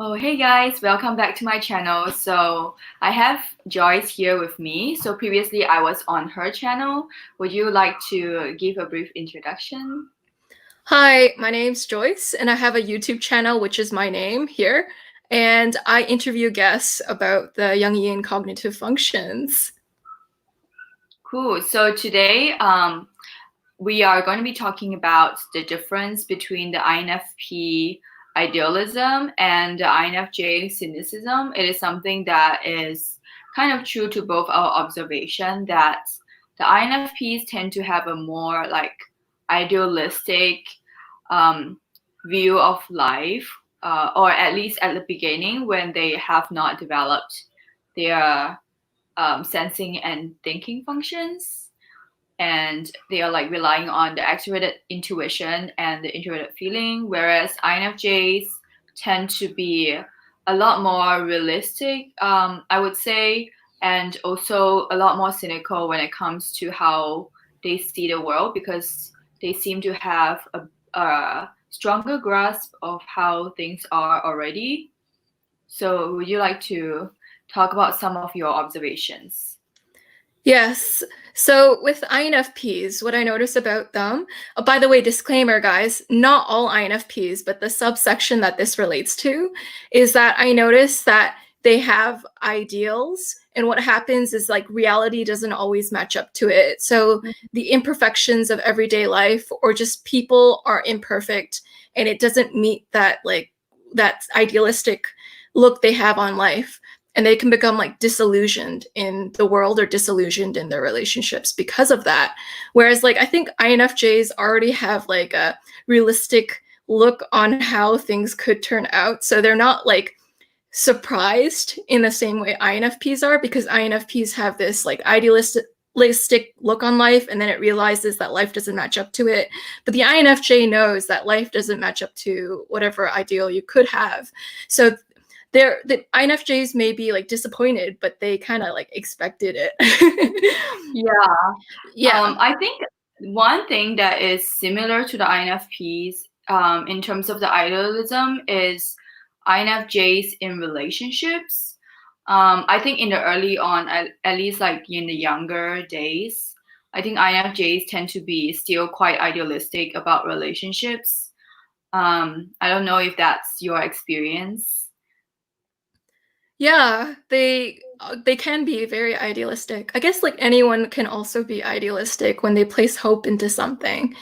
Oh, hey guys, welcome back to my channel. So I have Joyce here with me. So previously I was on her channel. Would you like to give a brief introduction? Hi, my name's Joyce, and I have a YouTube channel, which is my name here, and I interview guests about the Jungian cognitive functions. Cool. So today we are going to be talking about the difference between the INFP idealism and the INFJ cynicism. It is something that is kind of true to both our observation that the INFPs tend to have a more like idealistic um, view of life, or at least at the beginning when they have not developed their sensing and thinking functions, and they are like relying on the extroverted intuition and the introverted feeling, whereas INFJs tend to be a lot more realistic, I would say, and also a lot more cynical when it comes to how they see the world, because they seem to have a stronger grasp of how things are already. So would you like to talk about some of your observations? Yes, so with INFPs, what I notice about them, by the way, disclaimer, guys, not all INFPs, but the subsection that this relates to, is that I notice that they have ideals, and what happens is like reality doesn't always match up to it. So the imperfections of everyday life or just people are imperfect, and it doesn't meet that idealistic look they have on life, and they can become like disillusioned in the world or disillusioned in their relationships because of that. Whereas like I think INFJs already have like a realistic look on how things could turn out, so they're not like surprised in the same way INFPs are, because INFPs have this like idealistic look on life, and then it realizes that life doesn't match up to it. But the INFJ knows that life doesn't match up to whatever ideal you could have. So the INFJs may be like disappointed, but they kind of like expected it. Yeah. Yeah. I think one thing that is similar to the INFPs, in terms of the idealism, is INFJs in relationships. I think in the early on, at least like in the younger days, I think INFJs tend to be still quite idealistic about relationships. I don't know if that's your experience. Yeah, they can be very idealistic. I guess like anyone can also be idealistic when they place hope into something.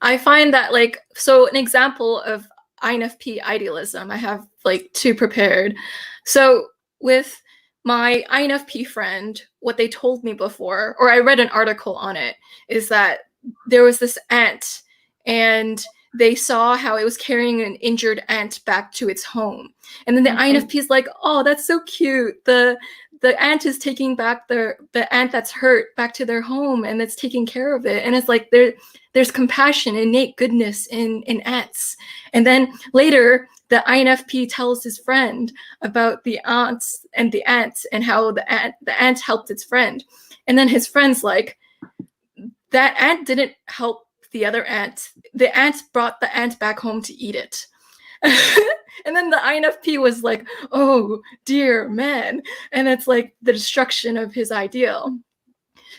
I find that like, so an example of INFP idealism, I have like two prepared. So with my INFP friend, what they told me before, or I read an article on it, is that there was this ant, and they saw how it was carrying an injured ant back to its home. And then the INFP is like, oh, that's so cute. The ant is taking back the ant that's hurt back to their home, and it's taking care of it. And it's like there's compassion, innate goodness in ants. And then later, the INFP tells his friend about the ants and how the ant helped its friend. And then his friend's like, that ant didn't help the other ant. The ant brought the ant back home to eat it. And then the INFP was like, oh dear man. And it's like the destruction of his ideal.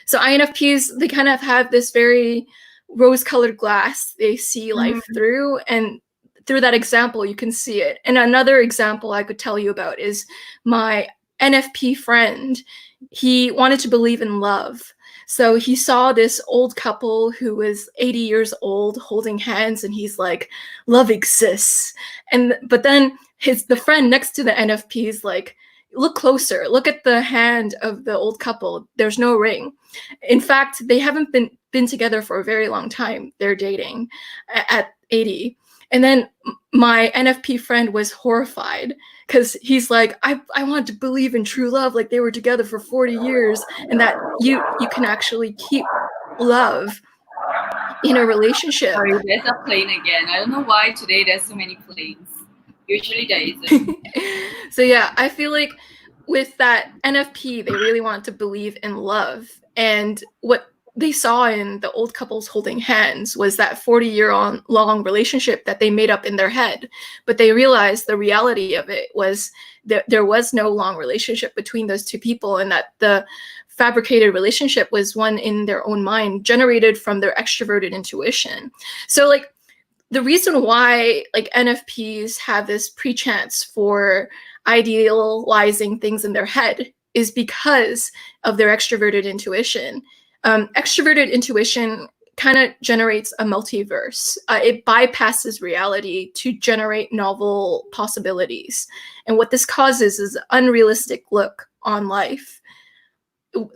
So INFPs, they kind of have this very rose-colored glass they see life through, and through that example you can see it. And another example I could tell you about is my NFP friend. He wanted to believe in love, so he saw this old couple who was 80 years old holding hands, and he's like, love exists. But then the friend next to the NFP is like, look closer, look at the hand of the old couple, there's no ring. In fact, they haven't been together for a very long time. They're dating at 80. And then my NFP friend was horrified, because he's like, I want to believe in true love, like they were together for 40 years, and that you can actually keep love in a relationship. Sorry, there's a plane again. I don't know why today there's so many planes. Usually there isn't. So yeah, I feel like with that NFP, they really want to believe in love. And what they saw in the old couples holding hands was that 40-year-long relationship that they made up in their head. But they realized the reality of it was that there was no long relationship between those two people, and that the fabricated relationship was one in their own mind, generated from their extroverted intuition. So like the reason why like NFPs have this pre-chance for idealizing things in their head is because of their extroverted intuition. Extroverted intuition kind of generates a multiverse. It bypasses reality to generate novel possibilities. And what this causes is an unrealistic look on life.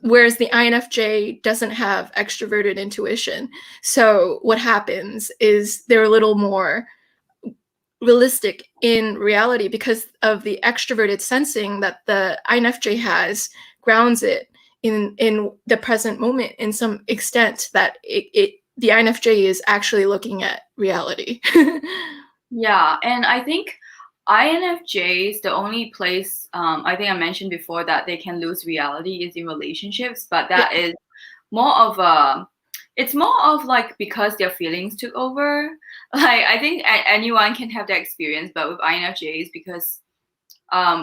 Whereas the INFJ doesn't have extroverted intuition. So what happens is they're a little more realistic in reality because of the extroverted sensing that the INFJ has, grounds it in the present moment in some extent, that the INFJ is actually looking at reality. Yeah, and I think INFJs, the only place I think I mentioned before that they can lose reality is in relationships, but that is more of a, it's more of like because their feelings took over. Like I think anyone can have that experience, but with INFJs, because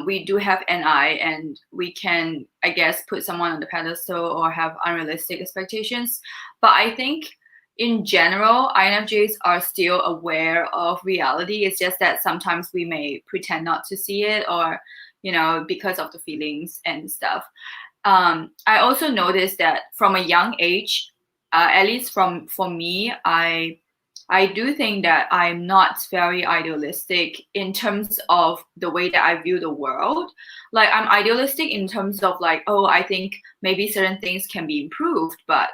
we do have NI and we can, I guess, put someone on the pedestal or have unrealistic expectations. But I think in general, INFJs are still aware of reality. It's just that sometimes we may pretend not to see it, or, you know, because of the feelings and stuff. I also noticed that from a young age, at least for me, I do think that I'm not very idealistic in terms of the way that I view the world. Like I'm idealistic in terms of like, oh, I think maybe certain things can be improved, but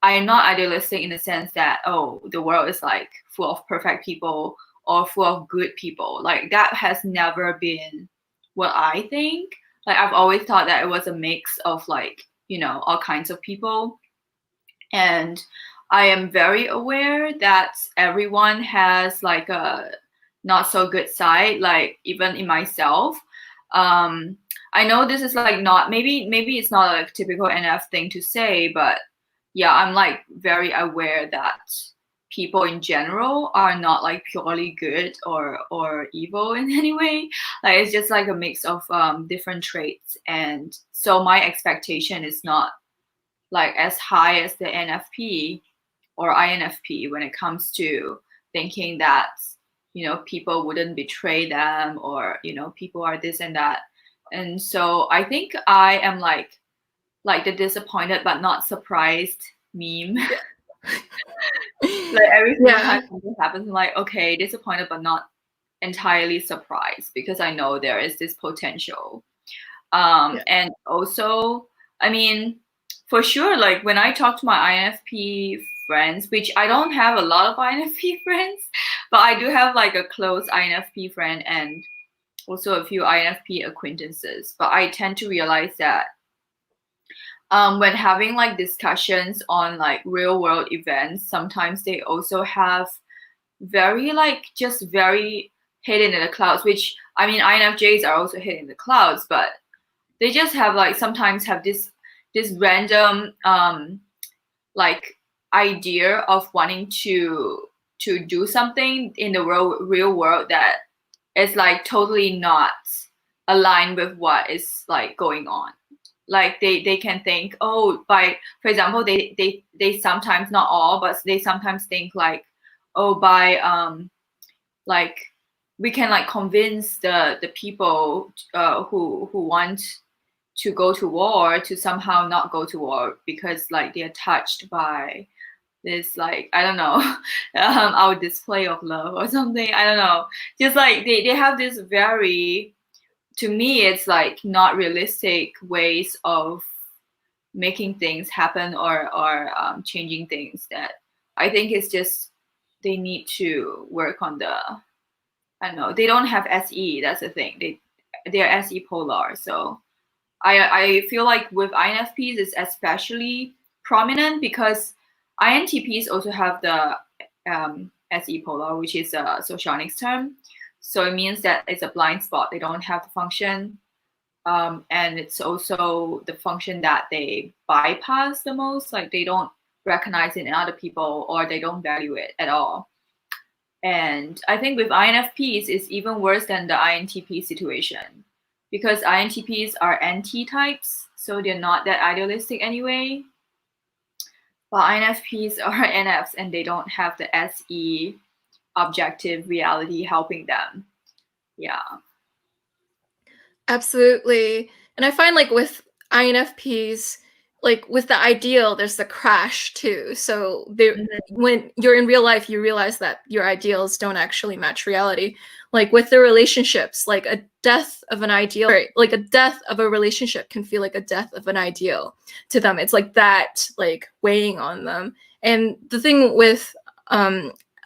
I am not idealistic in the sense that, oh, the world is like full of perfect people or full of good people. Like that has never been what I think. Like I've always thought that it was a mix of like, you know, all kinds of people. And I am very aware that everyone has like a not so good side, like even in myself. I know this is like not, maybe it's not a typical NF thing to say, but yeah, I'm like very aware that people in general are not like purely good or evil in any way. Like it's just like a mix of different traits, and so my expectation is not like as high as the NFP or INFP when it comes to thinking that, you know, people wouldn't betray them, or, you know, people are this and that. And so I think I am like the disappointed but not surprised meme. Like every single time something happens, I'm like, okay, disappointed but not entirely surprised, because I know there is this potential. And also, I mean, for sure, like when I talk to my INFP friends, which I don't have a lot of INFP friends, but I do have like a close INFP friend and also a few INFP acquaintances. But I tend to realize that when having like discussions on like real world events, sometimes they also have very like just very hidden in the clouds, which I mean INFJs are also hidden in the clouds, but they just have like sometimes have this random like idea of wanting to do something in the real world that is like totally not aligned with what is like going on. Like they can think, oh, for example, they sometimes, not all, but they sometimes think like, oh, by like we can like convince the people who want to go to war to somehow not go to war, because like they're touched by this, like, I don't know, our display of love or something. I don't know. Just like they have this very, to me, it's like not realistic ways of making things happen or changing things, that I think it's just they need to work on the, I don't know, they don't have SE, that's the thing. They're SE polar. So I feel like with INFPs it's especially prominent because INTPs also have the SE polar, which is a socionics term. So it means that it's a blind spot. They don't have the function. And it's also the function that they bypass the most. Like they don't recognize it in other people, or they don't value it at all. And I think with INFPs, it's even worse than the INTP situation, because INTPs are NT types, so they're not that idealistic anyway. But INFPs are NFs, and they don't have the SE objective reality helping them. Yeah. Absolutely. And I find like with INFPs, like with the ideal, there's the crash too. So when you're in real life, you realize that your ideals don't actually match reality. Like with the relationships, like a death of an ideal, like a death of a relationship can feel like a death of an ideal to them. It's like that, like weighing on them. And the thing with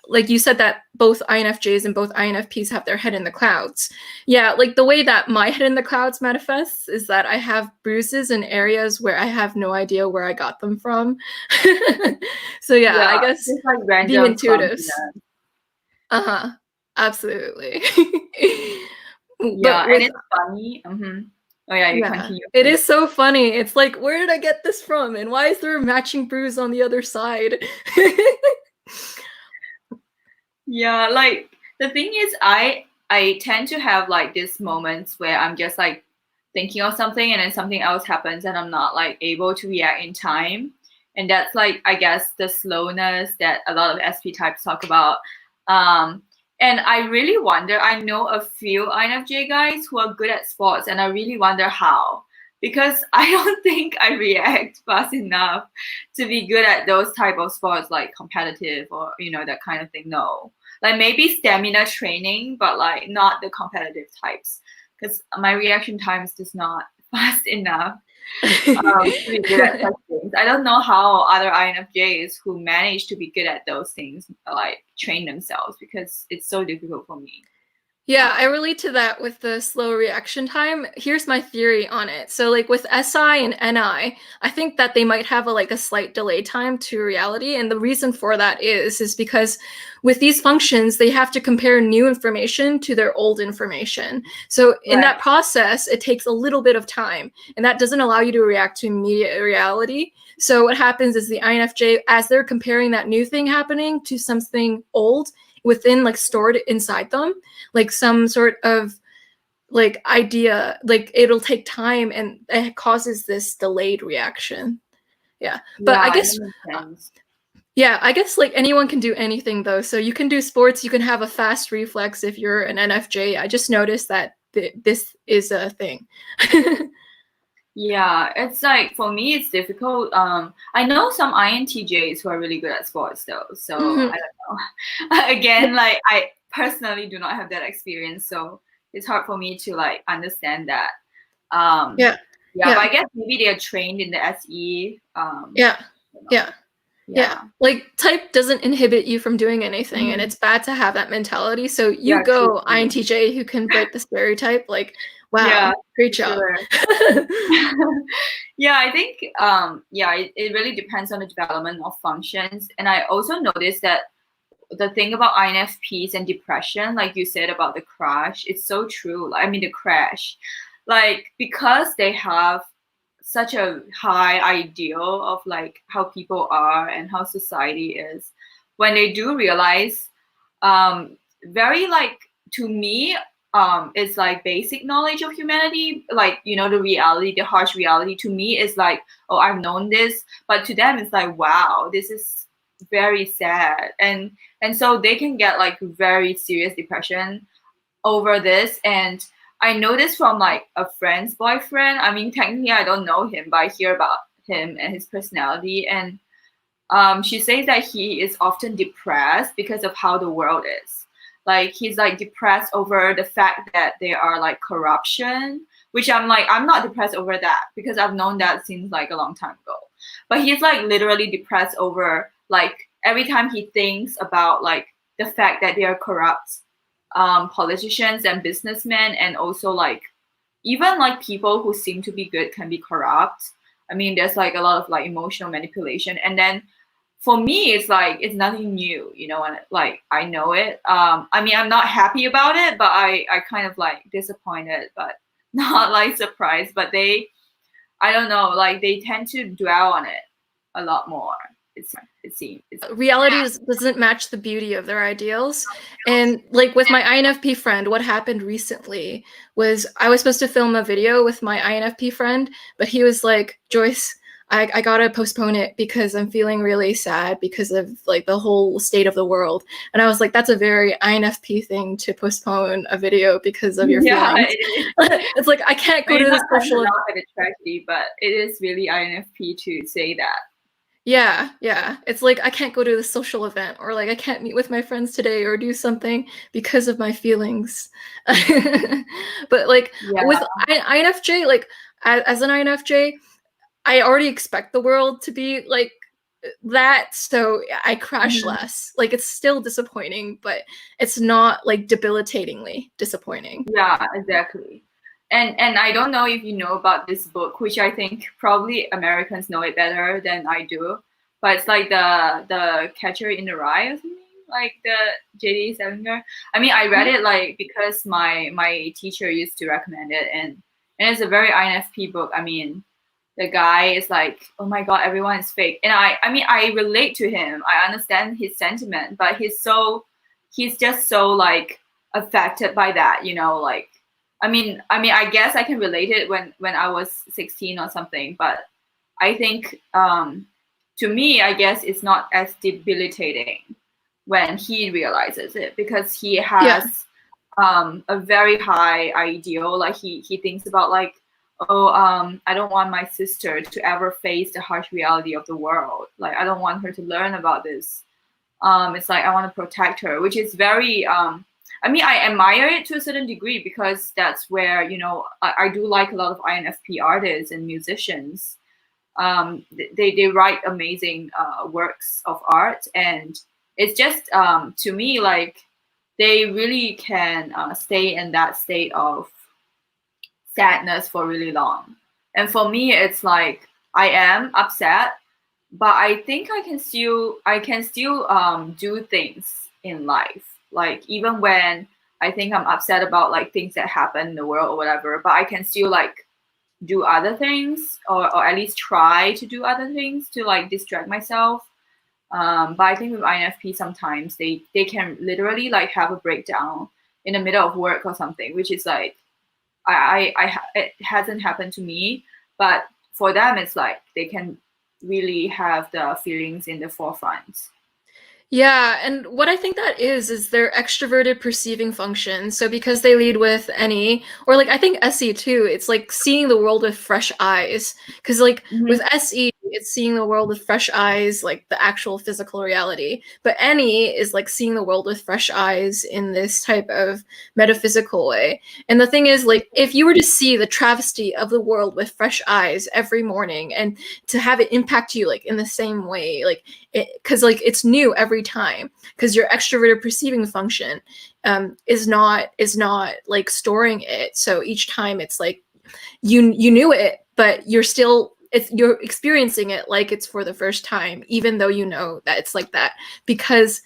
like you said that both INFJs and both INFPs have their head in the clouds. Yeah, like the way that my head in the clouds manifests is that I have bruises in areas where I have no idea where I got them from. So yeah, I guess just like random being intuitive. clumsiness. Absolutely. Yeah, and it's funny. Oh yeah, you continue. It is so funny. It's like, where did I get this from? And why is there a matching bruise on the other side? Yeah, like the thing is, I tend to have like these moments where I'm just like thinking of something and then something else happens and I'm not like able to react in time. And that's like, I guess, the slowness that a lot of SP types talk about. And I really wonder, I know a few INFJ guys who are good at sports, and I really wonder how. Because I don't think I react fast enough to be good at those type of sports, like competitive or, you know, that kind of thing. No. Like maybe stamina training, but like not the competitive types. Because my reaction time is just not fast enough to be good at such things. I don't know how other INFJs who manage to be good at those things like train themselves, because it's so difficult for me. Yeah, I relate to that with the slow reaction time. Here's my theory on it. So like with SI and NI, I think that they might have a slight delay time to reality. And the reason for that is because with these functions, they have to compare new information to their old information. So in that process, it takes a little bit of time, and that doesn't allow you to react to immediate reality. So what happens is the INFJ, as they're comparing that new thing happening to something old, within like stored inside them, like some sort of like idea, like it'll take time and it causes this delayed reaction. Yeah. But I guess I guess like anyone can do anything though. So you can do sports, you can have a fast reflex if you're an NFJ. I just noticed that this is a thing. Yeah, it's like for me it's difficult. I know some INTJs who are really good at sports though, so I don't know. Again, like I personally do not have that experience, so it's hard for me to like understand that. But I guess maybe they're trained in the SE. Yeah. Like type doesn't inhibit you from doing anything, and it's bad to have that mentality. So you go INTJ who can break the stereotype. Like, wow, great job. Yeah, I think it really depends on the development of functions. And I also noticed that the thing about INFPs and depression, like you said about the crash, it's so true. I mean, the crash, like because they have such a high ideal of like how people are and how society is, when they do realize very like, to me, it's like basic knowledge of humanity, like, you know, the reality, the harsh reality to me is like, oh, I've known this, but to them it's like, wow, this is very sad, and so they can get like very serious depression over this. And I know this from like a friend's boyfriend. I mean, technically I don't know him, but I hear about him and his personality, and she says that he is often depressed because of how the world is. Like he's like depressed over the fact that there are like corruption, which I'm like, I'm not depressed over that because I've known that since like a long time ago. But he's like literally depressed over like every time he thinks about like the fact that there are corrupt politicians and businessmen, and also like even like people who seem to be good can be corrupt. I mean, there's like a lot of like emotional manipulation, and then for me, it's like it's nothing new, you know, and like I know it. I mean, I'm not happy about it, but I kind of like disappointed, but not like surprised. But I don't know, like they tend to dwell on it a lot more. it seems. Reality doesn't match the beauty of their ideals. And like with my INFP friend, what happened recently was I was supposed to film a video with my INFP friend, but he was like, Joyce, I gotta postpone it because I'm feeling really sad because of like the whole state of the world. And I was like, that's a very INFP thing to postpone a video because of your feelings. It's like I can't go to the social event. Not a tragedy, but it is really INFP to say that. Yeah. It's like I can't go to the social event, or like I can't meet with my friends today or do something because of my feelings. But like with INFJ, like as an INFJ, I already expect the world to be like that, so I crash less. Like it's still disappointing, but it's not like debilitatingly disappointing. Yeah, exactly. And I don't know if you know about this book, which I think probably Americans know it better than I do. But it's like the Catcher in the Rye or something, like the J.D. Salinger. I mean, I read it like because my teacher used to recommend it, and it's a very INFP book. I mean, the guy is like, oh my god, everyone is fake, and I mean, I relate to him. I understand his sentiment, but he's just so like affected by that, you know, like. I mean, I guess I can relate it when I was 16 or something, but I think to me, I guess it's not as debilitating when he realizes it, because he has a very high ideal. Like he thinks about like, oh, I don't want my sister to ever face the harsh reality of the world. Like I don't want her to learn about this. It's like I want to protect her, which is very I mean, I admire it to a certain degree, because that's where, you know, I do like a lot of INFP artists and musicians. They write amazing works of art, and it's just to me like they really can stay in that state of sadness for really long. And for me, it's like I am upset, but I think I can still do things in life. Like even when I think I'm upset about like things that happen in the world or whatever, but I can still like do other things, or at least try to do other things to like distract myself. But I think with INFP sometimes they can literally like have a breakdown in the middle of work or something, which is like it hasn't happened to me, but for them it's like they can really have the feelings in the forefront. Yeah, and what I think that is their extroverted perceiving function. So because they lead with NE, or like I think SE too, it's like seeing the world with fresh eyes. Because like with SE, it's seeing the world with fresh eyes, like the actual physical reality. But NE is like seeing the world with fresh eyes in this type of metaphysical way. And the thing is, like, if you were to see the travesty of the world with fresh eyes every morning, and to have it impact you like in the same way, like because like it's new every time, because your extroverted perceiving function is not like storing it. So each time it's like you knew it, but you're experiencing it like it's for the first time, even though you know that it's like that. Because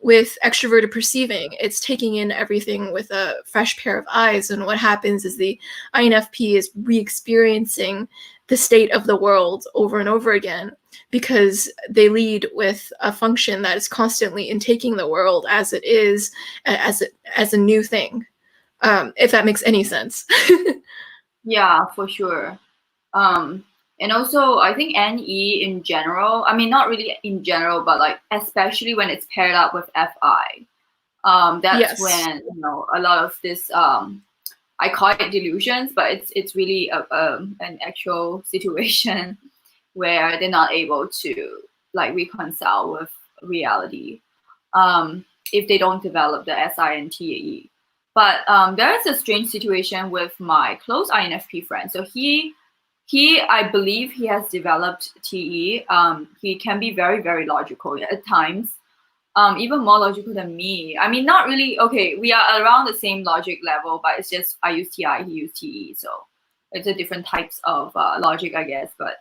with extroverted perceiving, it's taking in everything with a fresh pair of eyes, and what happens is the INFP is re-experiencing the state of the world over and over again, because they lead with a function that is constantly intaking the world as it is, as a new thing. If that makes any sense. Yeah, for sure. And also I think NE in general, I mean not really in general, but like especially when it's paired up with FI, that's when, you know, a lot of this I call it delusions, but it's really an actual situation where they're not able to like reconcile with reality if they don't develop the SI and TAE. But there is a strange situation with my close INFP friend. So he I believe he has developed TE. He can be very, very logical at times. Even more logical than me. I mean, not really. Okay, we are around the same logic level, but it's just I use TI, he used TE, so it's a different types of logic, I guess. But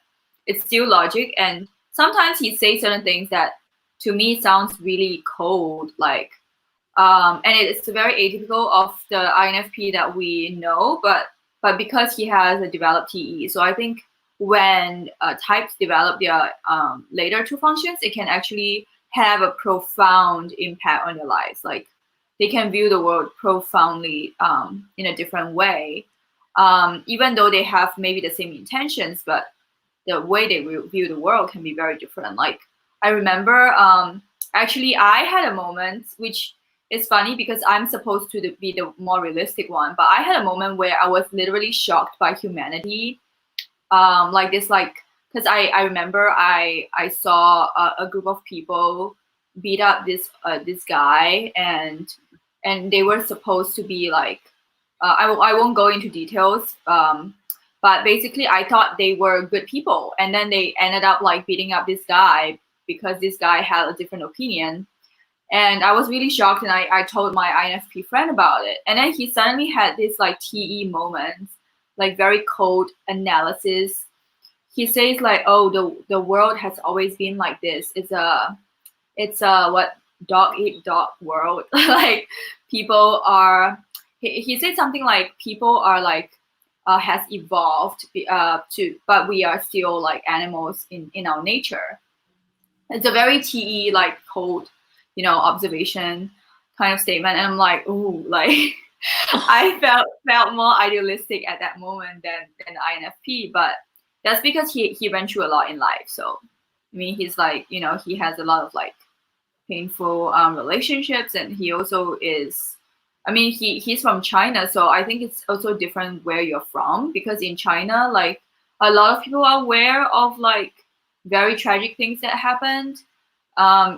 it's still logic, and sometimes he says certain things that to me sounds really cold, like, and it's very atypical of the INFP that we know, but because he has a developed TE, so I think when types develop their later two functions, it can actually have a profound impact on their lives. Like they can view the world profoundly in a different way, even though they have maybe the same intentions, but the way they view the world can be very different. Like I remember, actually, I had a moment which is funny because I'm supposed to be the more realistic one, but I had a moment where I was literally shocked by humanity. Like this, like because I remember I saw a group of people beat up this guy, and they were supposed to be like I won't go into details, but basically I thought they were good people, and then they ended up like beating up this guy because this guy had a different opinion. And I was really shocked, and I told my INFP friend about it, and then he suddenly had this like TE moment, like very cold analysis. He says like, oh, the world has always been like this. It's a what, dog eat dog world. Like people are, he said something like people are like has evolved but we are still like animals in our nature. It's a very TE like cold, observation kind of statement. And I'm like, ooh, like I felt more idealistic at that moment than INFP, but that's because he went through a lot in life. So I mean, he's like, he has a lot of like painful relationships, and he also is. I mean, he's from China, so I think it's also different where you're from, because in China, like a lot of people are aware of like very tragic things that happened,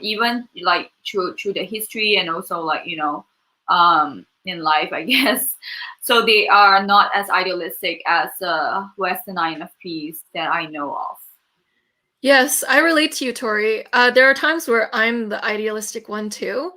even like through the history, and also like in life, I guess. So they are not as idealistic as Western INFPs that I know of. Yes, I relate to you, Tori. There are times where I'm the idealistic one too.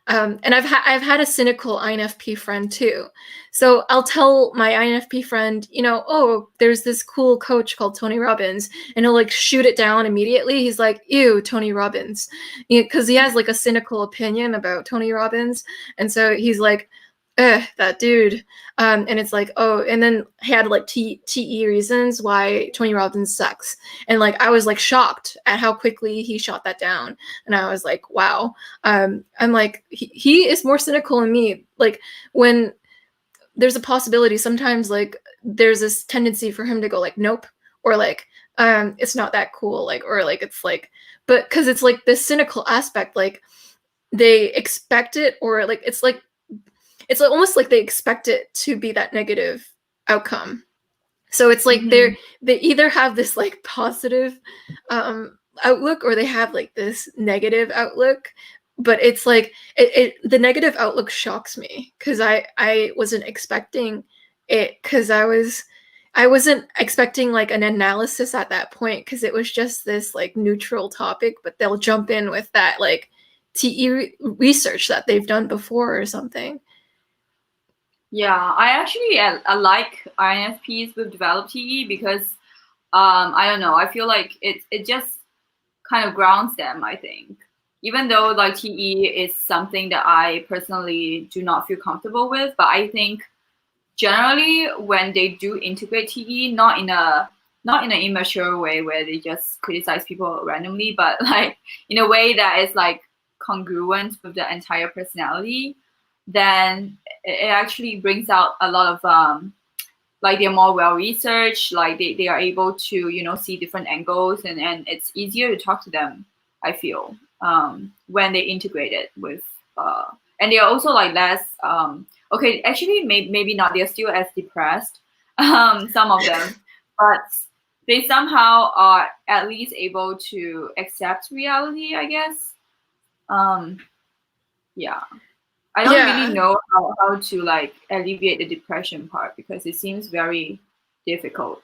And I've had a cynical INFP friend too. So I'll tell my INFP friend, oh, there's this cool coach called Tony Robbins, and he'll like shoot it down immediately. He's like, ew, Tony Robbins, because he has like a cynical opinion about Tony Robbins, and so he's like, that dude. And it's like, oh, and then he had like TE reasons why Tony Robbins sucks. And like, I was like shocked at how quickly he shot that down. And I was like, wow. I'm like, he is more cynical than me. Like when there's a possibility, sometimes like there's this tendency for him to go like, nope, or like, it's not that cool. Like, or like, it's like, but cause it's like this cynical aspect, like they expect it, or like, it's almost like they expect it to be that negative outcome. So it's like they either have this like positive outlook, or they have like this negative outlook. But it's like the negative outlook shocks me, because I wasn't expecting it, because I wasn't expecting like an analysis at that point, because it was just this like neutral topic, but they'll jump in with that like TE research that they've done before or something. Yeah, I actually I like INFPs with developed TE because I don't know, I feel like it just kind of grounds them, I think. Even though like TE is something that I personally do not feel comfortable with, but I think generally when they do integrate TE, not in an immature way where they just criticize people randomly, but like in a way that is like congruent with the entire personality, then it actually brings out a lot of like they're more well researched, like they are able to see different angles, and it's easier to talk to them, I feel, when they integrate it with and they are also like less okay, actually maybe not, they're still as depressed, some of them, but they somehow are at least able to accept reality, I guess. Yeah, I don't really know how to like alleviate the depression part, because it seems very difficult.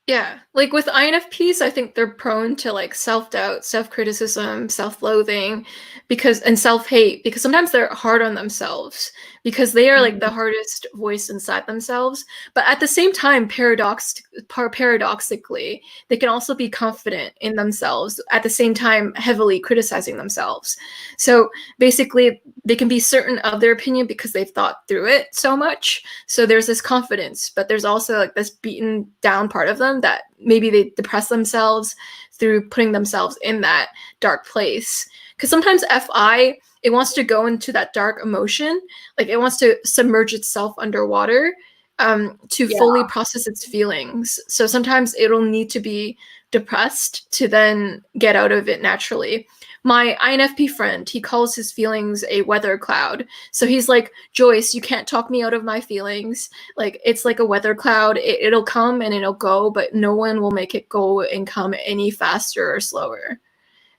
Yeah, like with INFPs, I think they're prone to like self-doubt, self-criticism, self-loathing, and self-hate, because sometimes they're hard on themselves, because they are like the hardest voice inside themselves. But at the same time, paradoxically, they can also be confident in themselves, at the same time heavily criticizing themselves. So basically, they can be certain of their opinion because they've thought through it so much. So there's this confidence, but there's also like this beaten down part of them them that maybe they depress themselves through putting themselves in that dark place. Because sometimes FI, it wants to go into that dark emotion, like it wants to submerge itself underwater to fully process its feelings. So sometimes it'll need to be depressed to then get out of it naturally. My INFP friend, he calls his feelings a weather cloud. So he's like, Joyce, you can't talk me out of my feelings. Like, it's like a weather cloud. It'll come and it'll go, but no one will make it go and come any faster or slower.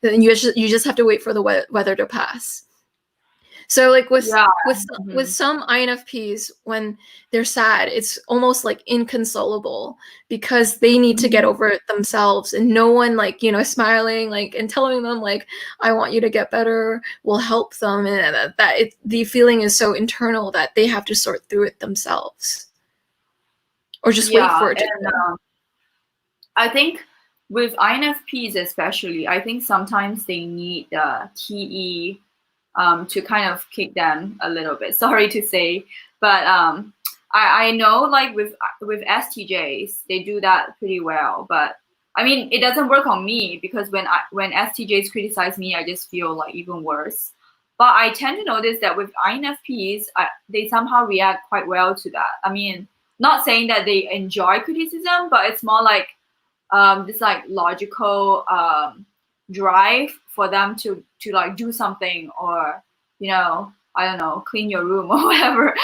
Then you just have to wait for the weather to pass. So like with some INFPs, when they're sad, it's almost like inconsolable because they need to get over it themselves, and no one like, you know, smiling like and telling them like, I want you to get better will help them, and the feeling is so internal that they have to sort through it themselves or just wait for it to go. I think with INFPs especially, I think sometimes they need the TE to kind of kick them a little bit. Sorry to say, but I know like with STJs, they do that pretty well. But I mean, it doesn't work on me because when STJs criticize me, I just feel like even worse. But I tend to notice that with INFPs, they somehow react quite well to that. I mean, not saying that they enjoy criticism, but it's more like this like logical drive for them to like do something, or, you know, I don't know, clean your room or whatever.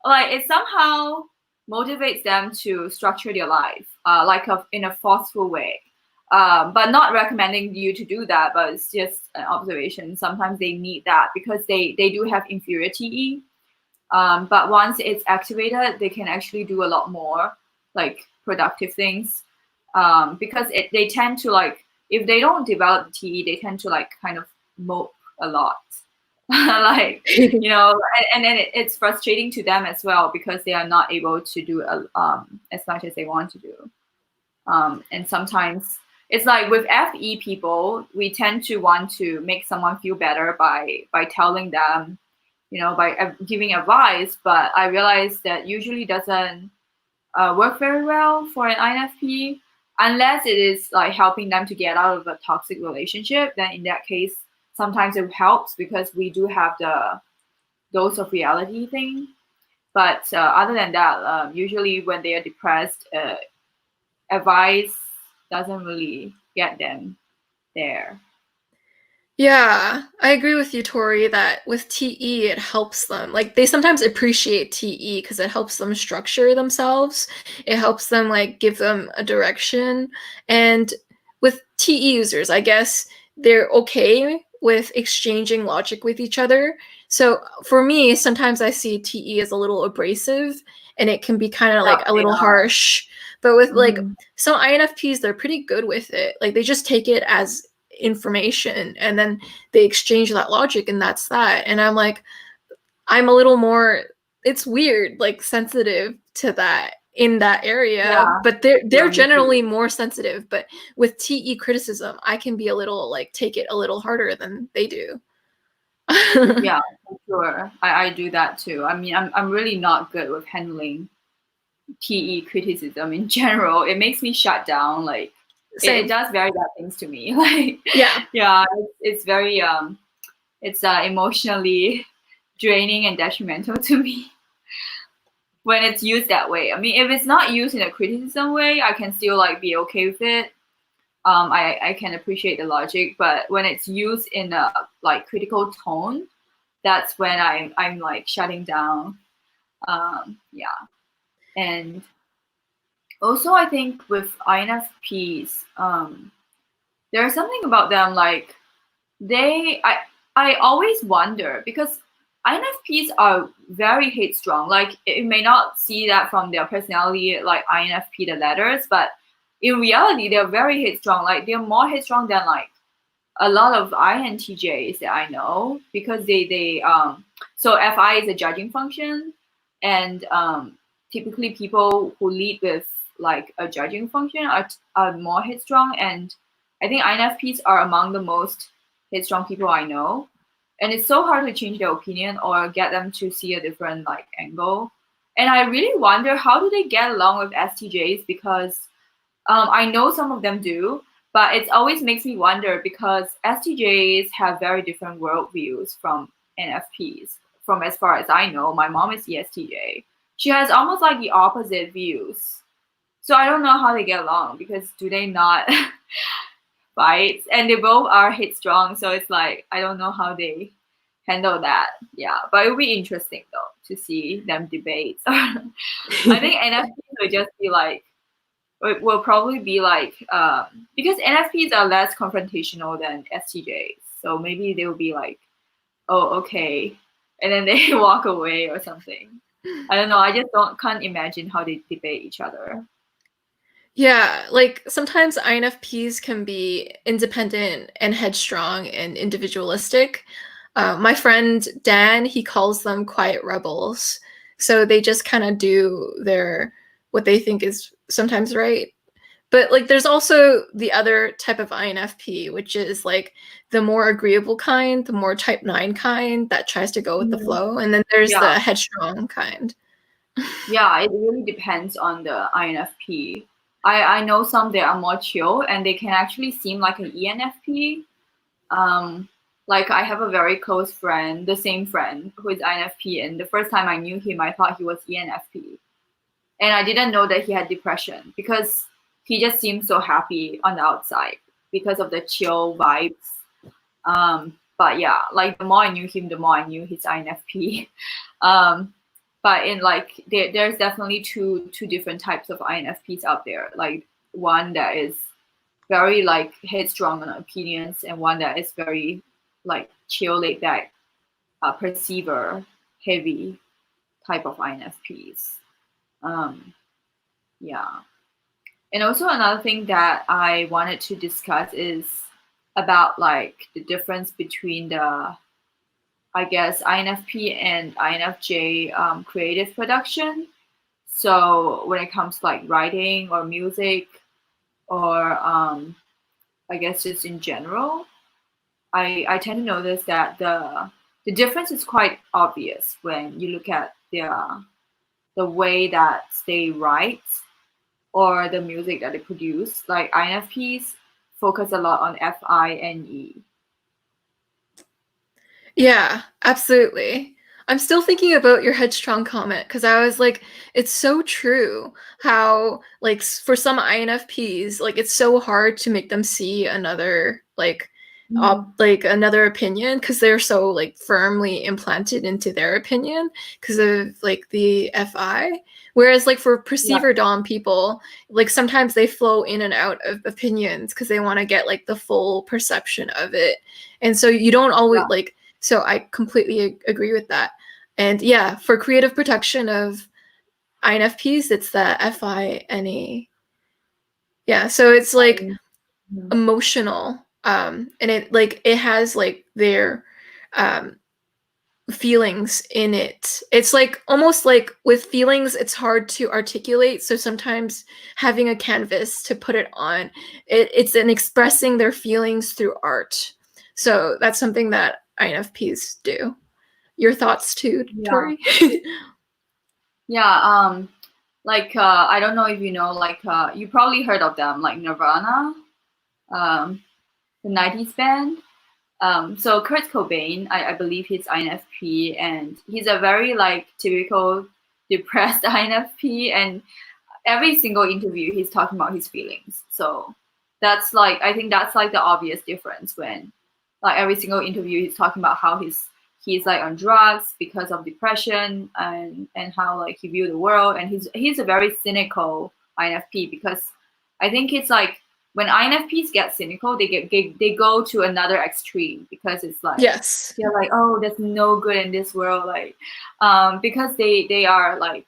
Like it somehow motivates them to structure their life like in a forceful way. But not recommending you to do that, but it's just an observation. Sometimes they need that because they do have inferior TE. But once it's activated, they can actually do a lot more like productive things. Because they tend to like, if they don't develop TE, they tend to like kind of mope a lot. Like, you know, and then it's frustrating to them as well because they are not able to do as much as they want to do. And sometimes it's like with FE people, we tend to want to make someone feel better by telling them, you know, by giving advice. But I realize that usually doesn't work very well for an INFP. Unless it is like helping them to get out of a toxic relationship, then in that case, sometimes it helps because we do have the dose of reality thing. But other than that, usually when they are depressed, advice doesn't really get them there. Yeah, I agree with you, Tori, that with TE, it helps them. Like, they sometimes appreciate TE because it helps them structure themselves. It helps them, like, give them a direction. And with TE users, I guess they're okay with exchanging logic with each other. So for me, sometimes I see TE as a little abrasive, and it can be kind of like a little harsh. But with, like, some INFPs, they're pretty good with it. Like, they just take it as information and then they exchange that logic, and that's that. And I'm like, I'm a little more, it's weird, like sensitive to that in that area. But they're generally more sensitive. But with TE criticism, I can be a little like take it a little harder than they do. Yeah, for sure. I do that too. I mean, I'm really not good with handling TE criticism in general. It makes me shut down. Like it does very bad things to me. Like yeah, it's very it's emotionally draining and detrimental to me when it's used that way. I mean, if it's not used in a criticism way, I can still like be okay with it. I can appreciate the logic, but when it's used in a like critical tone, that's when I'm like shutting down. Yeah, and also I think with INFPs, there's something about them like I always wonder because INFPs are very headstrong. Like it may not see that from their personality, like INFP the letters, but in reality they're very headstrong. Like they're more headstrong than like a lot of INTJs that I know because they so FI is a judging function, and typically people who lead with like a judging function are more headstrong, and I think INFPs are among the most headstrong people I know. And it's so hard to change their opinion or get them to see a different like angle. And I really wonder, how do they get along with STJs? Because I know some of them do, but it always makes me wonder because STJs have very different worldviews from NFPs. From as far as I know, my mom is ESTJ. She has almost like the opposite views. So I don't know how they get along because do they not fight? And they both are headstrong, so it's like I don't know how they handle that. Yeah, but it would be interesting though to see them debate. I think NFPs would just be like it will probably be like because NFPs are less confrontational than STJs, so maybe they will be like, "Oh, okay," and then they walk away or something. I don't know. I just can't imagine how they debate each other. Yeah, like sometimes INFPs can be independent and headstrong and individualistic. My friend Dan, he calls them quiet rebels. So they just kind of do what they think is sometimes right. But like there's also the other type of INFP, which is like the more agreeable kind, the more type 9 kind that tries to go with the flow. And then there's the Yeah, headstrong kind. yeah. It really depends on the INFP. I know some that are more chill and they can actually seem like an ENFP. Um, like I have a very close friend, the same friend who is INFP, and the first time I knew him, I thought he was ENFP, and I didn't know that he had depression because he just seemed so happy on the outside because of the chill vibes. But yeah, like the more I knew him, the more I knew he's INFP. um, but in like there's definitely two different types of INFPs out there. Like one that is very like headstrong on opinions, and one that is very like chill, laid back, perceiver, heavy type of INFPs. Um, yeah. And also another thing that I wanted to discuss is about like the difference between the, I guess, INFP and INFJ creative production. So when it comes to like writing or music or I guess just in general, I tend to notice that the difference is quite obvious when you look at the way that they write or the music that they produce. Like INFPs focus a lot on FINE. Yeah, absolutely. I'm still thinking about your headstrong comment because I was like, it's so true how, like, for some INFPs, like, it's so hard to make them see another, like another opinion because they're so like firmly implanted into their opinion because of like the FI. Whereas like for Yeah, perceiver dom people, like sometimes they flow in and out of opinions because they want to get like the full perception of it. And so you don't always yeah, like so I completely agree with that. And yeah, for creative production of INFPs, it's the FINE. Yeah, so it's like mhm. emotional. And it has like their um feelings in it. It's like almost like with feelings, it's hard to articulate. So sometimes having a canvas to put it on, it's an expressing their feelings through art. So that's something that INFPs do. Your thoughts too, Yeah, Tori? yeah. Like I don't know if you know, like you probably heard of them, like Nirvana, um, the '90s band. So Kurt Cobain, I believe he's INFP, and he's a very like typical depressed INFP, and every single interview he's talking about his feelings. So that's like I think that's like the obvious difference when like every single interview he's talking about how he's like on drugs because of depression and how like he view the world, and he's a very cynical INFP because I think it's like when INFPs get cynical, they go to another extreme because it's like Yes. they're like, oh, there's no good in this world, like because they are like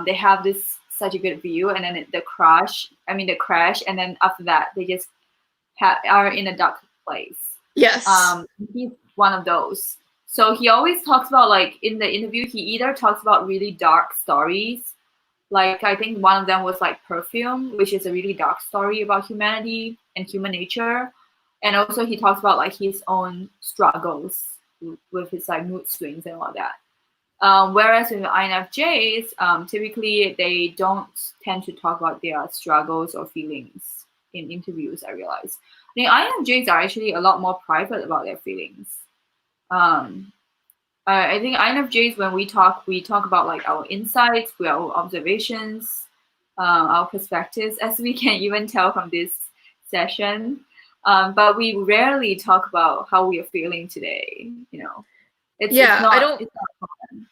they have this such a good view, and then the crash, and then after that they just are in a dark place. Yes. He's one of those. So he always talks about like in the interview, he either talks about really dark stories, like I think one of them was like Perfume, which is a really dark story about humanity and human nature, and also he talks about like his own struggles with his like mood swings and all that. Whereas with INFJs, typically they don't tend to talk about their struggles or feelings in interviews. I realize. I think INFJs are actually a lot more private about their feelings. Um, I think INFJs, when we talk about like our insights, our observations, our perspectives, as we can even tell from this session. But we rarely talk about how we are feeling today. You know, it's Yeah, I not don't it's not common.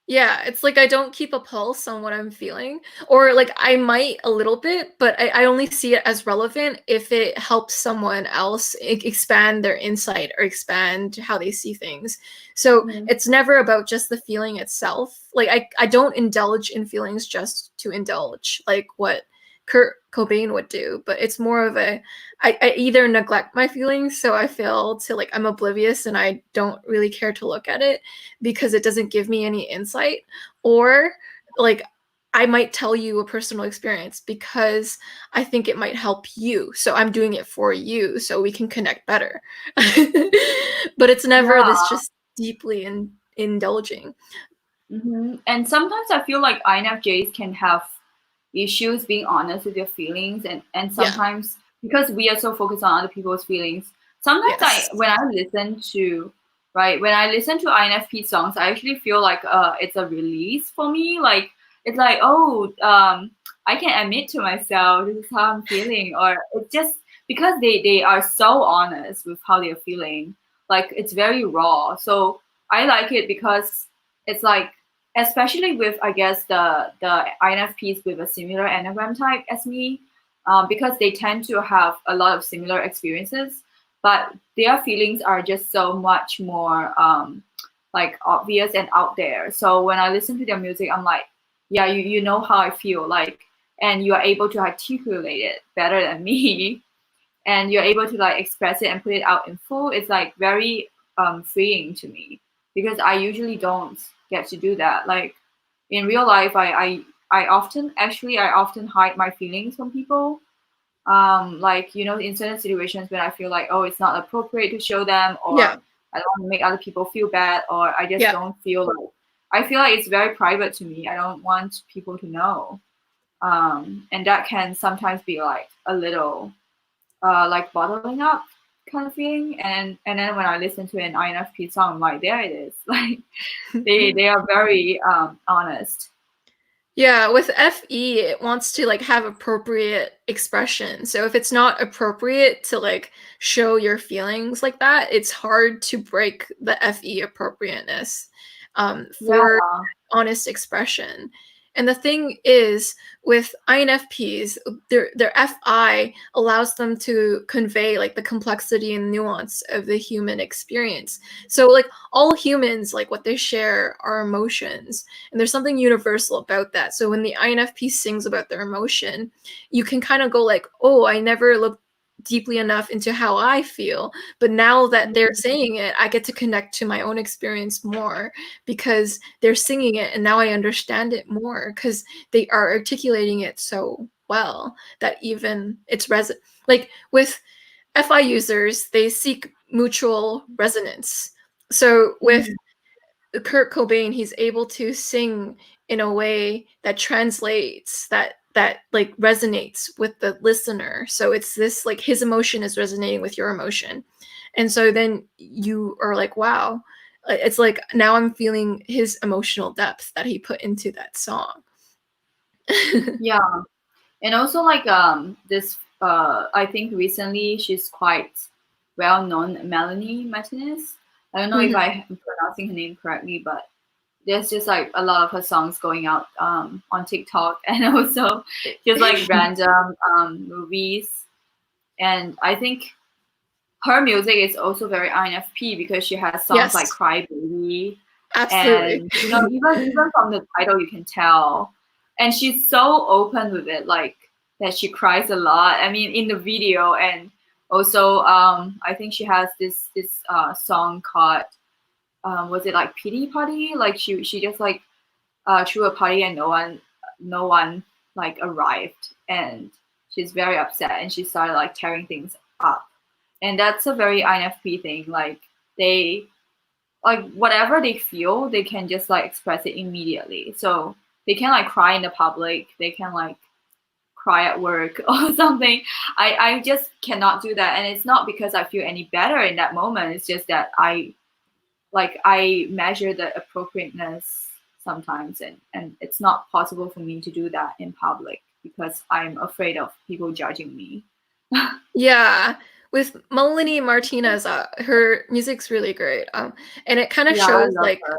Yeah, it's like I don't keep a pulse on what I'm feeling. Or like I might a little bit, but I only see it as relevant if it helps someone else expand their insight or expand how they see things. So Mhm. it's never about just the feeling itself. Like I don't indulge in feelings just to indulge, like what Kurt Cobain would do, but it's more of I either neglect my feelings, so I feel to like I'm oblivious and I don't really care to look at it because it doesn't give me any insight, or like I might tell you a personal experience because I think it might help you. So I'm doing it for you so we can connect better. But it's never Yeah. this just deeply indulging. And sometimes I feel like INFJs can have issues being honest with your feelings, and Yeah. sometimes because we are so focused on other people's feelings, sometimes Yes. when I listen to INFP songs, I actually feel like it's a release for me. Like it's like, oh, I can admit to myself this is how I'm feeling, or it's just because they are so honest with how they're feeling. Like it's very raw. So I like it because it's like, especially with, I guess, the INFPs with a similar enneagram type as me, because they tend to have a lot of similar experiences, but their feelings are just so much more like obvious and out there. So when I listen to their music, I'm like, yeah, you know how I feel, like, and you are able to articulate it better than me, and you're able to like express it and put it out in full. It's like very freeing to me, because I usually don't get to do that. Like in real life, I often hide my feelings from people. Like, you know, in certain situations when I feel like, oh, it's not appropriate to show them, Yeah. or I don't want to make other people feel bad, or I just Yeah. don't feel like, I feel like it's very private to me. I don't want people to know. And that can sometimes be like a little like bottling up kind of feeling. And then when I listen to an INFP song, I'm like, there it is. Like they are very honest. Yeah, with FE, it wants to like have appropriate expression. So if it's not appropriate to like show your feelings like that, it's hard to break the FE appropriateness Yeah. for honest expression. And the thing is, with INFPs, their FI allows them to convey like the complexity and nuance of the human experience. So like all humans, like what they share are emotions, and there's something universal about that. So when the INFP sings about their emotion, you can kind of go like, oh, I never looked deeply enough into how I feel. But now that they're saying it, I get to connect to my own experience more because they're singing it, and now I understand it more because they are articulating it so well that even it's like with FI users, they seek mutual resonance. So with Mhm. Kurt Cobain, he's able to sing in a way that translates, that like resonates with the listener. So it's this like his emotion is resonating with your emotion. And so then you are like, wow, it's like now I'm feeling his emotional depth that he put into that song. Yeah. And also like this I think recently she's quite well known, Melanie Martinez. I don't know if Mhm. I am pronouncing her name correctly, but there's just like a lot of her songs going out on TikTok, and also just like random movies. And I think her music is also very INFP, because she has songs like Yes, Cry Baby, absolutely. and you know, even from the title you can tell. And she's so open with it, like that she cries a lot. I mean, in the video. And also I think she has this song called was it like Pity Party? Like she just like threw a party and no one like arrived, and she's very upset, and she started like tearing things up. And that's a very INFP thing. Like they like whatever they feel, they can just like express it immediately. So they can like cry in the public, they can like cry at work or something. I just cannot do that. And it's not because I feel any better in that moment. It's just that I measure the appropriateness sometimes, and it's not possible for me to do that in public because I'm afraid of people judging me. Yeah, with Melanie Martinez, her music's really great. And it kind of Yeah, I shows love like her.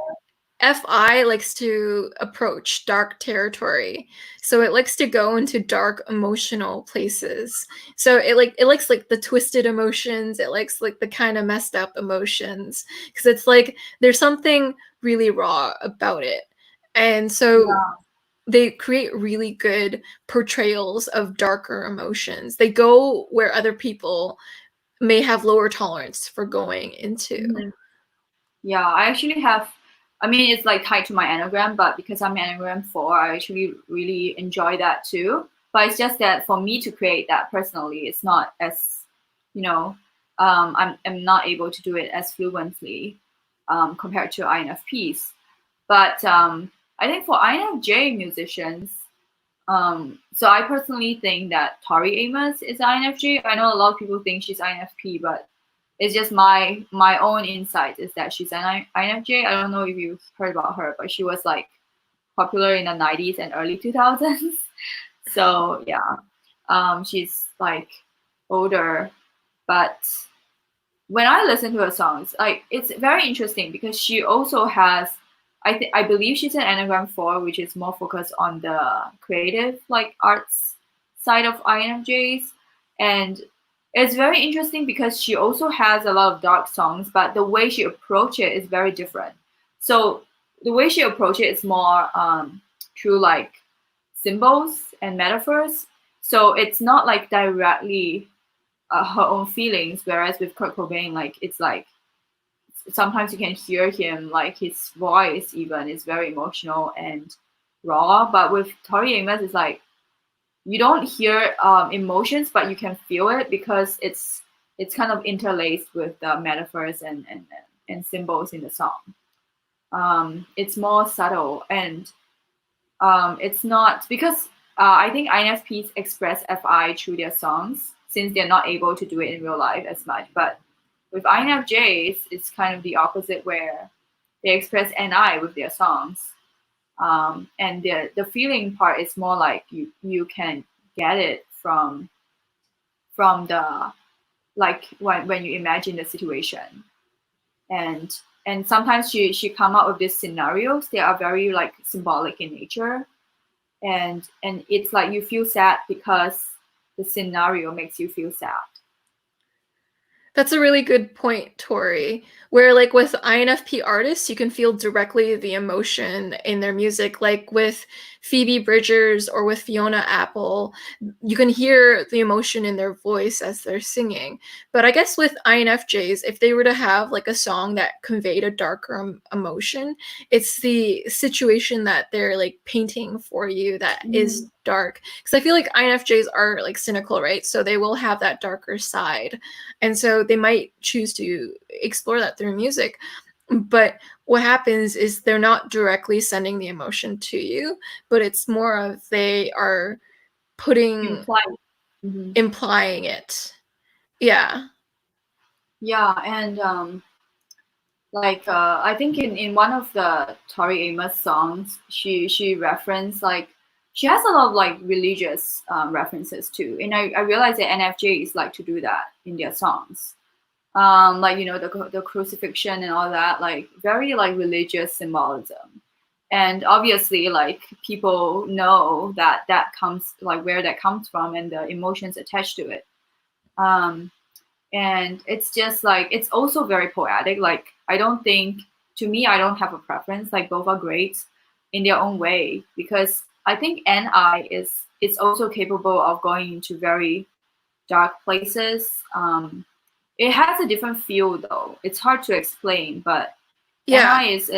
FI likes to approach dark territory. So it likes to go into dark emotional places. So it likes like the twisted emotions, it likes like the kind of messed up emotions because it's like there's something really raw about it. And so Yeah. they create really good portrayals of darker emotions. They go where other people may have lower tolerance for going into. Mhm. Yeah, I actually have. I mean, it's like tied to my Enneagram, but because I'm Enneagram 4, I actually really enjoy that too. But it's just that for me to create that personally, it's not as, you know, I'm not able to do it as fluently compared to INFPs. But I think for INFJ musicians, so I personally think that Tori Amos is INFJ. I know a lot of people think she's INFP, but it's just my own insight is that she's an INFJ. I don't know if you've heard about her, but she was like popular in the 90s and early 2000s. So yeah, she's like older, but when I listen to her songs, like it's very interesting because she also has, I believe she's an Enneagram 4, which is more focused on the creative like arts side of INFJs, and it's very interesting because she also has a lot of dark songs, but the way she approach it is very different. So the way she approach it is more through like symbols and metaphors. So it's not like directly her own feelings. Whereas with Kurt Cobain, like it's like sometimes you can hear him, like his voice even is very emotional and raw. But with Tori Amos, it's like you don't hear emotions, but you can feel it because it's kind of interlaced with the metaphors and symbols in the song. It's more subtle and it's not because I think INFPs express FI through their songs since they're not able to do it in real life as much. But with INFJs, it's kind of the opposite where they express NI with their songs. And the feeling part is more like you can get it from the like when you imagine the situation and sometimes she come up with these scenarios. They are very like symbolic in nature, and it's like you feel sad because the scenario makes you feel sad. That's a really good point, Tori. Where like with INFP artists, you can feel directly the emotion in their music. Like with Phoebe Bridgers or with Fiona Apple, you can hear the emotion in their voice as they're singing. But I guess with INFJs, if they were to have like a song that conveyed a darker emotion, it's the situation that they're like painting for you that is dark. Because I feel like INFJs are like cynical, right? So they will have that darker side. And so they might choose to explore that through music. But what happens is they're not directly sending the emotion to you, but it's more of they are putting implying it. Yeah. Yeah, and like I think in one of the Tori Amos songs, she referenced like she has a lot of like religious references too, and I realized that NFJs like to do that in their songs. Like the crucifixion and all that, like very like religious symbolism, and obviously like people know that comes like where that comes from and the emotions attached to it. Um, and it's just like it's also very poetic. Like I don't think to me I don't have a preference. Like both are great in their own way because I think NI is also capable of going into very dark places. It has a different feel though. It's hard to explain, but Yeah. NI is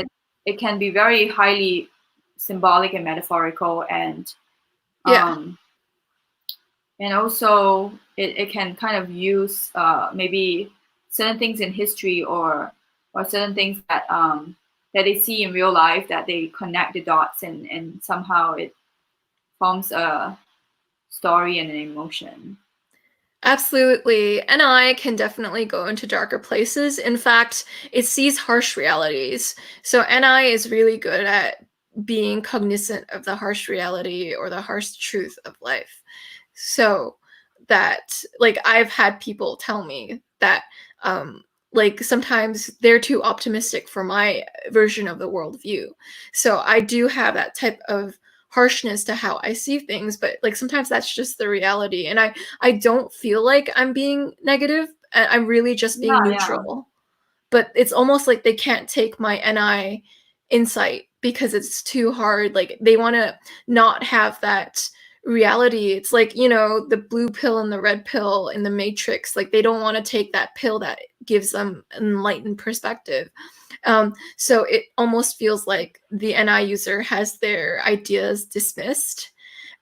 it can be very highly symbolic and metaphorical Yeah. um and also it can kind of use maybe certain things in history or or certain things that that they see in real life, that they connect the dots, and somehow it forms a story and an emotion. Absolutely. NI can definitely go into darker places. In fact, it sees harsh realities. So NI is really good at being cognizant of the harsh reality or the harsh truth of life. So that, like, I've had people tell me that, like, sometimes they're too optimistic for my version of the worldview. So I do have that type of harshness to how I see things, but like sometimes that's just the reality. And I don't feel like I'm being negative. I'm really just being Yeah, yeah. neutral. But it's almost like they can't take my NI insight because it's too hard. Like they want to not have that reality. It's like, you know, the blue pill and the red pill in the Matrix. Like they don't want to take that pill that gives them enlightened perspective. So it almost feels like the NI user has their ideas dismissed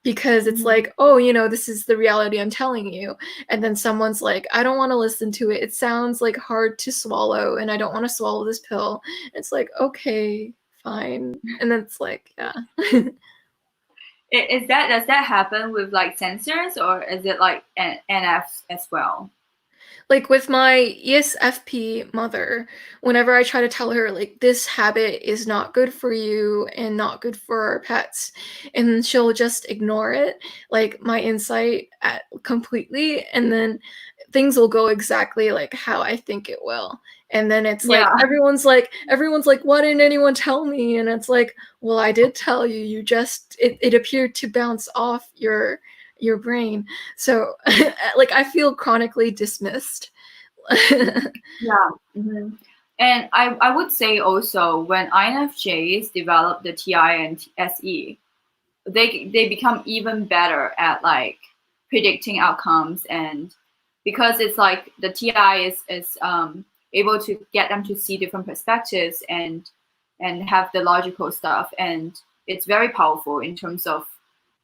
because it's like, oh, you know, this is the reality I'm telling you. And then someone's like, I don't want to listen to it. It sounds like hard to swallow and I don't want to swallow this pill. It's like, okay, fine. And then it's like, yeah. Does that happen with like sensors, or is it like NFs as well? Like with my ESFP mother, whenever I try to tell her like this habit is not good for you and not good for our pets, and she'll just ignore it, like my insight at completely, and then things will go exactly like how I think it will. And then it's like Yeah. everyone's like, why didn't anyone tell me? And it's like, well, I did tell you. You just it appeared to bounce off your brain. So like I feel chronically dismissed. Yeah. And I would say also when INFJs develop the TI and SE, they become even better at like predicting outcomes, and because it's like the TI is able to get them to see different perspectives and have the logical stuff, and it's very powerful in terms of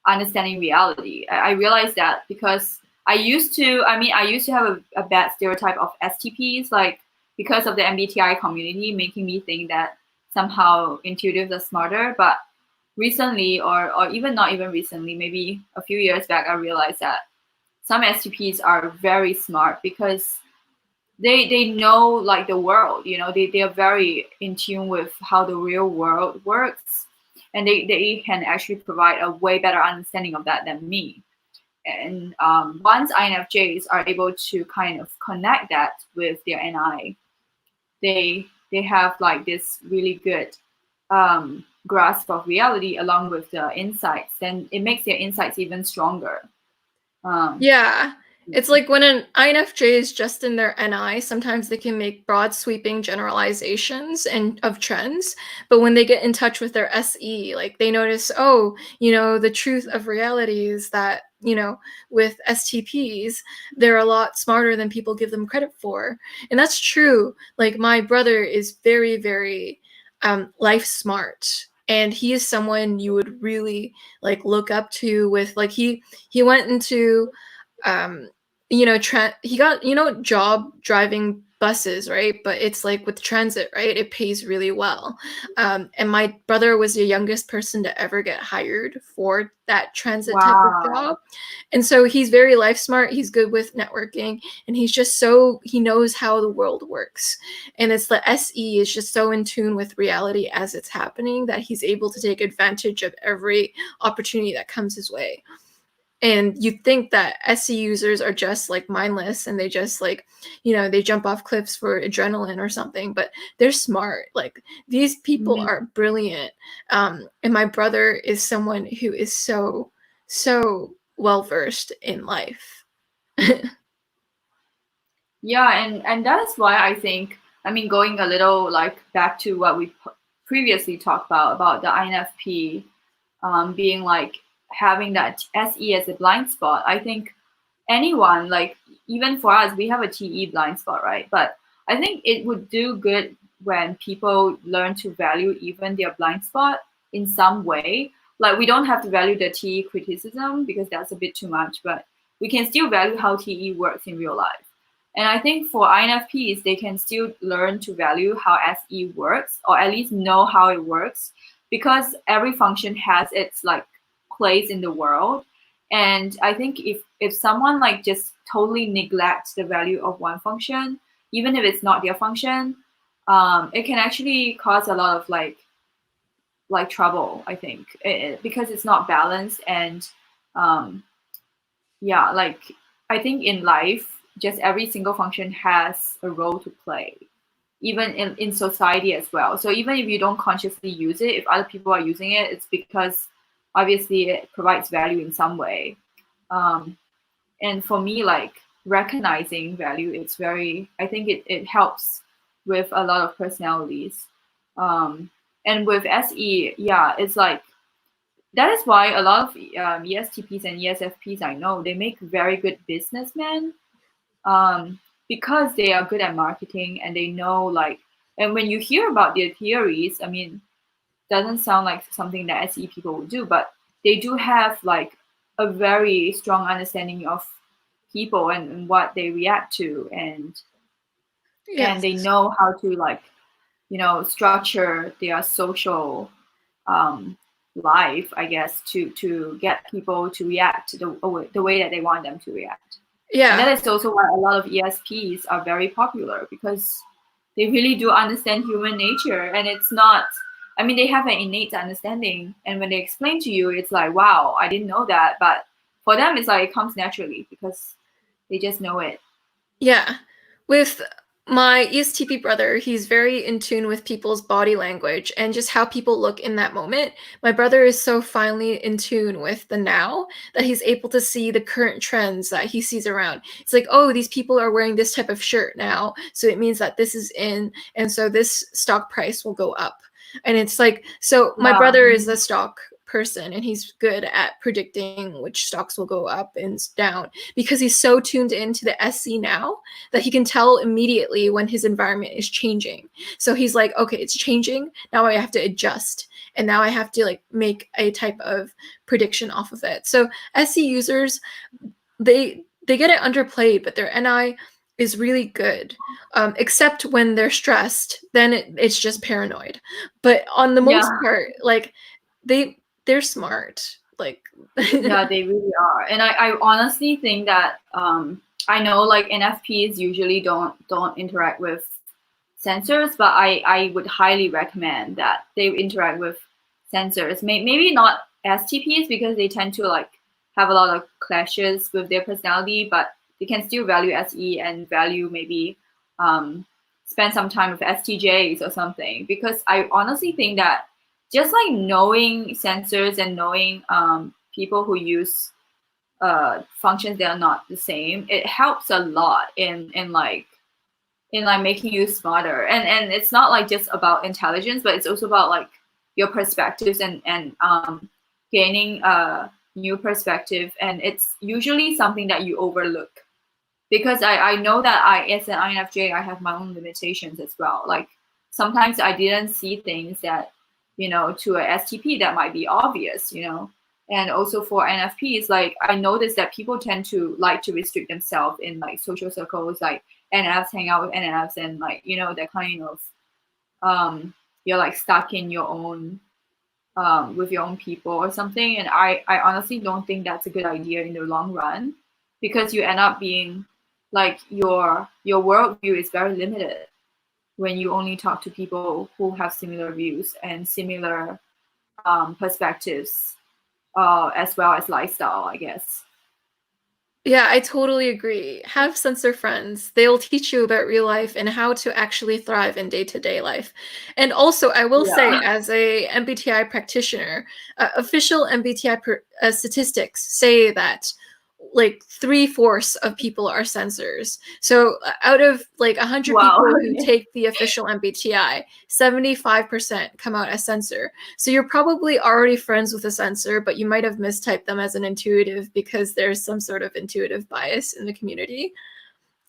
understanding reality. I realized that because I used to have a bad stereotype of STPs, like because of the MBTI community making me think that somehow intuitives are smarter. But recently, or even not even recently, maybe a few years back, I realized that some STPs are very smart because they know like the world, you know, they are very in tune with how the real world works, and they can actually provide a way better understanding of that than me. And once INFJs are able to kind of connect that with their NI, they have like this really good grasp of reality along with the insights. Then it makes their insights even stronger. Um, Yeah. It's like when an INFJ is just in their NI, sometimes they can make broad sweeping generalizations and of trends, but when they get in touch with their SE, like they notice, oh, you know, the truth of reality is that, you know, with STPs, they're a lot smarter than people give them credit for. And that's true. Like my brother is very, very life smart. And he is someone you would really like look up to with like he went into you know, he got, you know, job driving buses, right? But it's like with transit, right? It pays really well. And my brother was the youngest person to ever get hired for that transit type of wow. job. And so he's very life smart. He's good with networking, and he's just so, he knows how the world works. And it's the SE is just so in tune with reality as it's happening that he's able to take advantage of every opportunity that comes his way. And you think that SE users are just like mindless and they just like, you know, they jump off cliffs for adrenaline or something, but they're smart. Like these people Mhm. are brilliant. And my brother is someone who is so well versed in life. Yeah, and that is why I think, I mean, going a little like back to what we previously talked about the INFP being like having that SE as a blind spot. I think anyone, like even for us, we have a TE blind spot, right? But I think it would do good when people learn to value even their blind spot in some way. Like we don't have to value the TE criticism because that's a bit too much, but we can still value how TE works in real life. And I think for INFPs, they can still learn to value how SE works, or at least know how it works, because every function has its like place in the world. And I think if someone like just totally neglects the value of one function, even if it's not their function, it can actually cause a lot of like trouble, I think, because it's not balanced. And um, yeah, like I think in life, just every single function has a role to play, even in society as well. So even if you don't consciously use it, if other people are using it, it's because obviously it provides value in some way. Um, and for me, like recognizing value, it's very, I think it helps with a lot of personalities. Um, and with SE, yeah, it's like that is why a lot of ESTPs and ESFPs I know, they make very good businessmen, because they are good at marketing and they know like, and when you hear about their theories, I mean, doesn't sound like something that SE people would do, but they do have like a very strong understanding of people and what they react to, and Yes. they know how to like, structure their social um, life, I guess, to get people to react the way that they want them to react. And that Yeah. is also why a lot of ESPs are very popular, because they really do understand human nature. And it's not, I mean, they have an innate understanding. And when they explain to you, it's like, wow, I didn't know that. But for them, it's like it comes naturally because they just know it. Yeah. With my ESTP brother, he's very in tune with people's body language and just how people look in that moment. My brother is so finely in tune with the now that he's able to see the current trends that he sees around. It's like, oh, these people are wearing this type of shirt now, so it means that this is in, and so this stock price will go up. And it's like, so my Yeah. brother is a stock person and he's good at predicting which stocks will go up and down because he's so tuned into the SC now that he can tell immediately when his environment is changing. So he's like, okay, it's changing. Now I have to adjust. And now I have to like make a type of prediction off of it. So SC users, they get it underplayed, but their NI is really good. Except when they're stressed, then it's just paranoid. But on the Yeah. most part, like they're smart. Like Yeah, they really are. And I honestly think that I know like NFPs usually don't interact with sensors, but I would highly recommend that they interact with sensors. Maybe not STPs because they tend to like have a lot of clashes with their personality, but they can still value SE and value maybe spend some time with STJs or something. Because I honestly think that just like knowing sensors and knowing people who use functions that are not the same, it helps a lot in making you smarter. And it's not like just about intelligence, but it's also about like your perspectives and gaining a new perspective. And it's usually something that you overlook, because I know that I, as an INFJ, I have my own limitations as well. Like sometimes I didn't see things that, to a STP that might be obvious, And also for NFPs, like I noticed that people tend to like to restrict themselves in like social circles, like NFs hang out with NFs, and like, that kind of you're like stuck in your own with your own people or something. And I honestly don't think that's a good idea in the long run, because you end up being like your worldview is very limited when you only talk to people who have similar views and similar perspectives, as well as lifestyle, I guess. Yeah, I totally agree. Have sensor friends. They'll teach you about real life and how to actually thrive in day-to-day life. And also, I will say, Yeah. as a MBTI practitioner, official MBTI statistics say that like 3/4 of people are sensors. So out of like 100 Wow. people who take the official MBTI, 75% come out as sensor. So you're probably already friends with a sensor, but you might have mistyped them as an intuitive because there's some sort of intuitive bias in the community.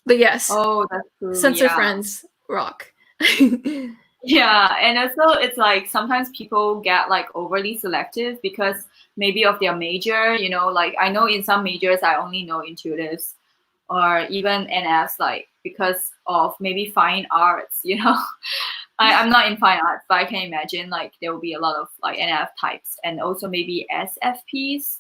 But yes, Oh, that's true. sensor Yeah. friends rock. Yeah, and also it's like sometimes people get like overly selective because maybe of their major, like I know in some majors I only know intuitives, or even NFs, like because of maybe fine arts, you know. I'm not in fine arts, but I can imagine like there will be a lot of like NF types and also maybe SFPs.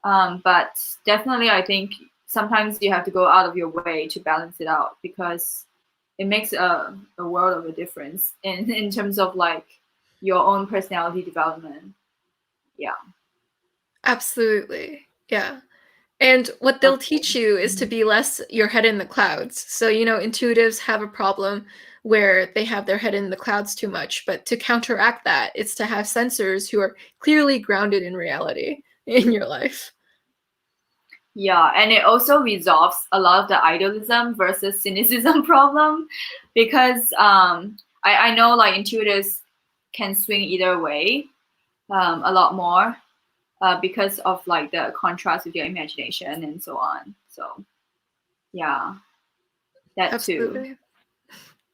But definitely, I think sometimes you have to go out of your way to balance it out because it makes a world of a difference in terms of like your own personality development. Yeah. Absolutely. Yeah. And what they'll Okay. teach you is to be less your head in the clouds. So, intuitives have a problem where they have their head in the clouds too much. But to counteract that, it's to have sensors who are clearly grounded in reality in your life. Yeah, and it also resolves a lot of the idealism versus cynicism problem because I know like intuitives can swing either way a lot more because of like the contrast with your imagination and so on. So yeah, that too. Absolutely.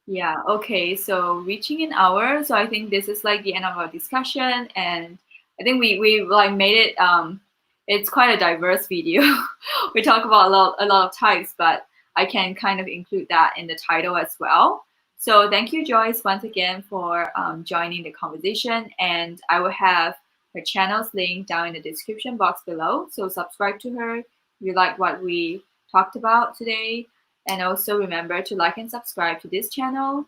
Yeah, okay, so reaching an hour. So I think this is like the end of our discussion, and I think we like made it it's quite a diverse video. We talk about a lot of types, but I can kind of include that in the title as well. So thank you, Joyce, once again for joining the conversation, and I will have her channel's link down in the description box below. So subscribe to her if you like what we talked about today. And also remember to like and subscribe to this channel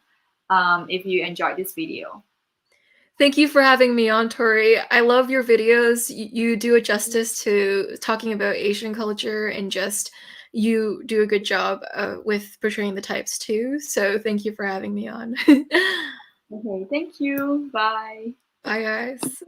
if you enjoyed this video. Thank you for having me on, Tori. I love your videos. You do a justice to talking about Asian culture, and just you do a good job with portraying the types too. So thank you for having me on. Okay, thank you. Bye. Bye, guys.